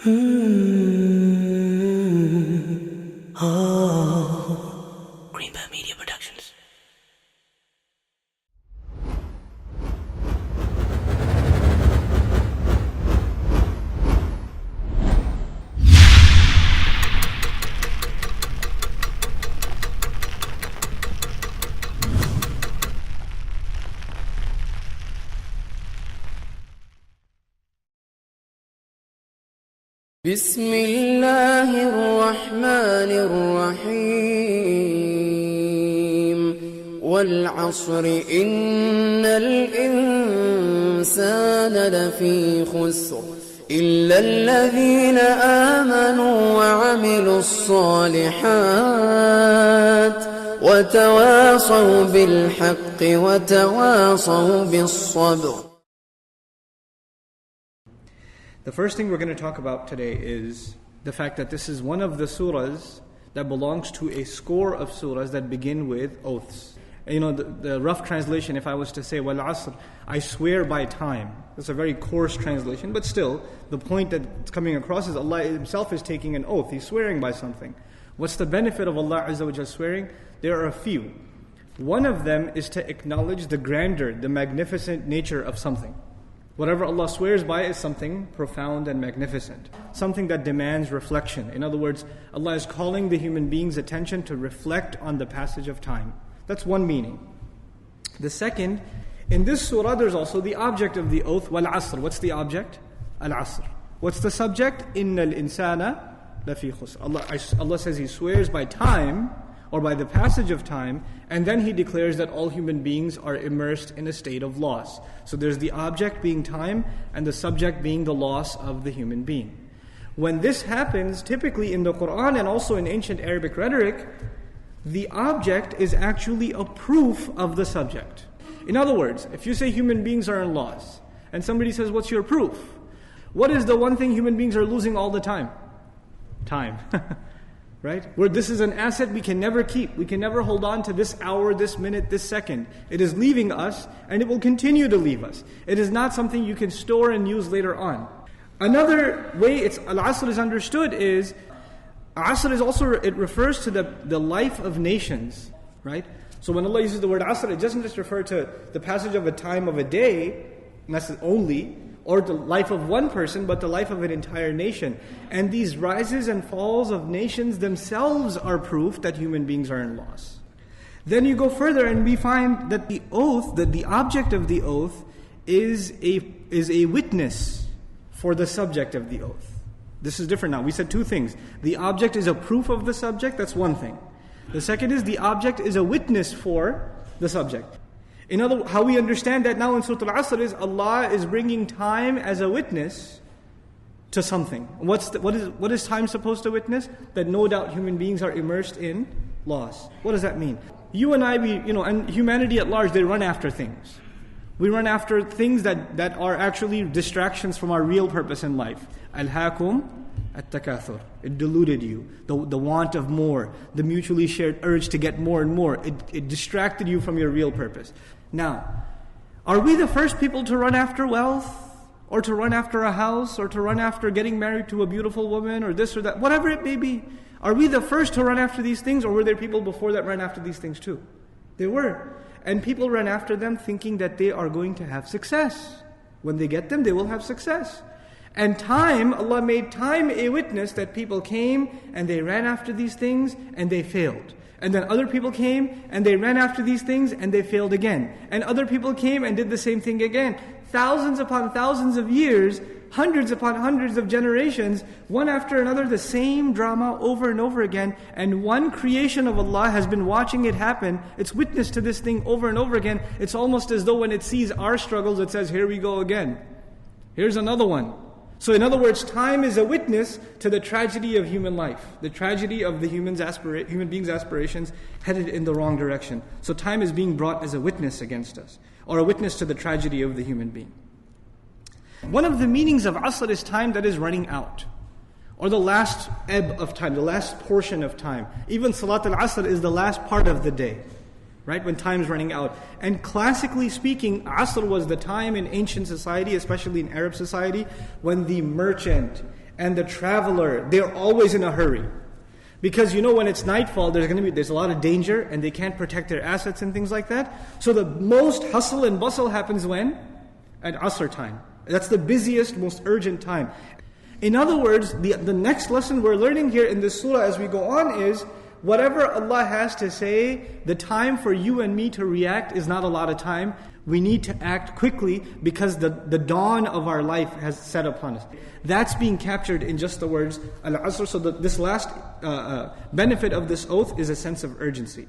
Greenbird Media Productions. بسم الله الرحمن الرحيم والعصر إن الإنسان لفي خسر إلا الذين آمنوا وعملوا الصالحات وتواصوا بالحق وتواصوا بالصبر. The first thing we're going to talk about today is the fact that this is one of the surahs that belongs to a score of surahs that begin with oaths. You know, the rough translation, if I was to say, Wal Asr, I swear by time. It's a very coarse translation, but still, the point that's coming across is Allah Himself is taking an oath. He's swearing by something. What's the benefit of Allah Azza wa Jalla swearing? There are a few. One of them is to acknowledge the grandeur, the magnificent nature of something. Whatever Allah swears by is something profound and magnificent, something that demands reflection. In other words, Allah is calling the human being's attention to reflect on the passage of time. That's one meaning. The second, in this surah there's also the object of the oath, wal asr. What's the object? Al asr. What's the subject? Innal insana lafi khusr. Allah says He swears by time, or by the passage of time, and then He declares that all human beings are immersed in a state of loss. So there's the object being time, and the subject being the loss of the human being. When this happens, typically in the Quran and also in ancient Arabic rhetoric, the object is actually a proof of the subject. In other words, if you say human beings are in loss, and somebody says, what's your proof? What is the one thing human beings are losing all the time? Time. Right? Where this is an asset we can never keep. We can never hold on to this hour, this minute, this second. It is leaving us, and it will continue to leave us. It is not something you can store and use later on. Another way Al-Asr is understood is, Asr is also, it refers to the life of nations. Right? So when Allah uses the word Asr, it doesn't just refer to the passage of a time of a day, only, or the life of one person, but the life of an entire nation. And these rises and falls of nations themselves are proof that human beings are in loss. Then you go further and we find that the oath, that the object of the oath is a witness for the subject of the oath. This is different now. We said two things. The object is a proof of the subject, that's one thing. The second is the object is a witness for the subject. In other words, how we understand that now in Surah Al-Asr is Allah is bringing time as a witness to something. What is time supposed to witness? That no doubt human beings are immersed in loss. What does that mean? You and I, and humanity at large, they run after things. We run after things that are actually distractions from our real purpose in life. Alhaakum at-takathur. It deluded you. The want of more, the mutually shared urge to get more and more. It distracted you from your real purpose. Now, are we the first people to run after wealth? Or to run after a house? Or to run after getting married to a beautiful woman? Or this or that? Whatever it may be. Are we the first to run after these things? Or were there people before that ran after these things too? There were. And people ran after them thinking that they are going to have success. When they get them, they will have success. And time, Allah made time a witness that people came and they ran after these things and they failed. And then other people came and they ran after these things and they failed again. And other people came and did the same thing again. Thousands upon thousands of years, hundreds upon hundreds of generations, one after another, the same drama over and over again. And one creation of Allah has been watching it happen. It's witness to this thing over and over again. It's almost as though when it sees our struggles, it says, here we go again. Here's another one. So in other words, time is a witness to the tragedy of human life, the tragedy of the human being's aspirations headed in the wrong direction. So time is being brought as a witness against us, or a witness to the tragedy of the human being. One of the meanings of Asr is time that is running out, or the last ebb of time, the last portion of time. Even Salat al-Asr is the last part of the day. Right, when time's running out. And classically speaking, Asr was the time in ancient society, especially in Arab society, when the merchant and the traveler, they're always in a hurry. Because when it's nightfall, there's a lot of danger, and they can't protect their assets and things like that. So the most hustle and bustle happens when? At Asr time. That's the busiest, most urgent time. In other words, the next lesson we're learning here in this surah as we go on is, whatever Allah has to say, the time for you and me to react is not a lot of time. We need to act quickly because the dawn of our life has set upon us. That's being captured in just the words Al-Asr. So this last benefit of this oath is a sense of urgency.